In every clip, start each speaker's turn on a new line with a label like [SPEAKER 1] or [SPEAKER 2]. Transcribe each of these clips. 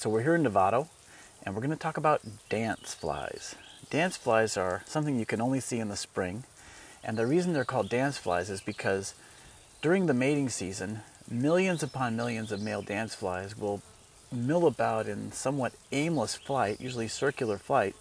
[SPEAKER 1] So we're here in Nevada, and we're going to talk about dance flies. Dance flies are something you can only see in the spring, and the reason they're called dance flies is because during the mating season, millions upon millions of male dance flies will mill about in somewhat aimless flight, usually circular flight,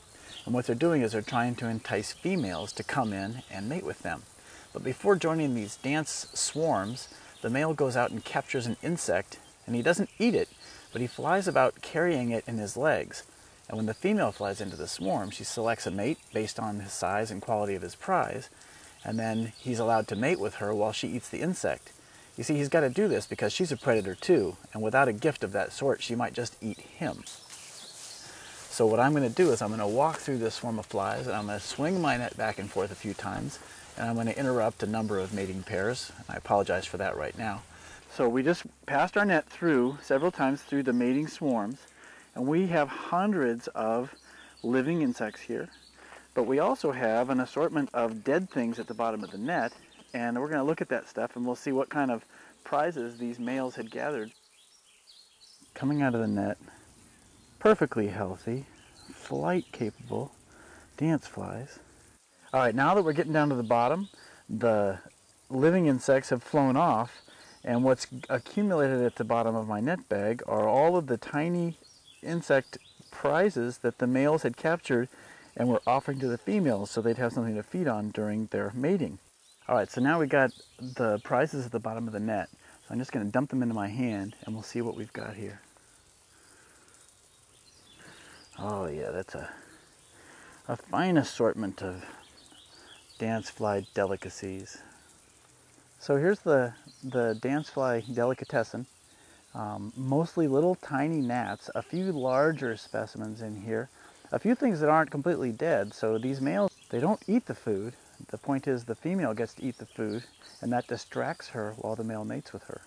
[SPEAKER 1] and what they're doing is they're trying to entice females to come in and mate with them. But before joining these dance swarms, the male goes out and captures an insect, and he doesn't eat it, but he flies about carrying it in his legs. And when the female flies into the swarm, she selects a mate based on his size and quality of his prize, and then he's allowed to mate with her while she eats the insect. You see, he's got to do this because she's a predator too, and without a gift of that sort, she might just eat him. So what I'm going to do is I'm going to walk through this swarm of flies, and I'm going to swing my net back and forth a few times, and I'm going to interrupt a number of mating pairs. I apologize for that right now. So we just passed our net through several times through the mating swarms, and we have hundreds of living insects here. But we also have an assortment of dead things at the bottom of the net, and we're going to look at that stuff and we'll see what kind of prizes these males had gathered. Coming out of the net, perfectly healthy, flight capable dance flies. All right, now that we're getting down to the bottom, the living insects have flown off, and what's accumulated at the bottom of my net bag are all of the tiny insect prizes that the males had captured and were offering to the females so they'd have something to feed on during their mating. All right, so now we got the prizes at the bottom of the net. So I'm just going to dump them into my hand and we'll see what we've got here. Oh yeah, that's a fine assortment of dance fly delicacies. So here's the dance fly delicatessen. Mostly little tiny gnats, a few larger specimens in here, a few things that aren't completely dead. So these males, they don't eat the food. The point is the female gets to eat the food, and that distracts her while the male mates with her.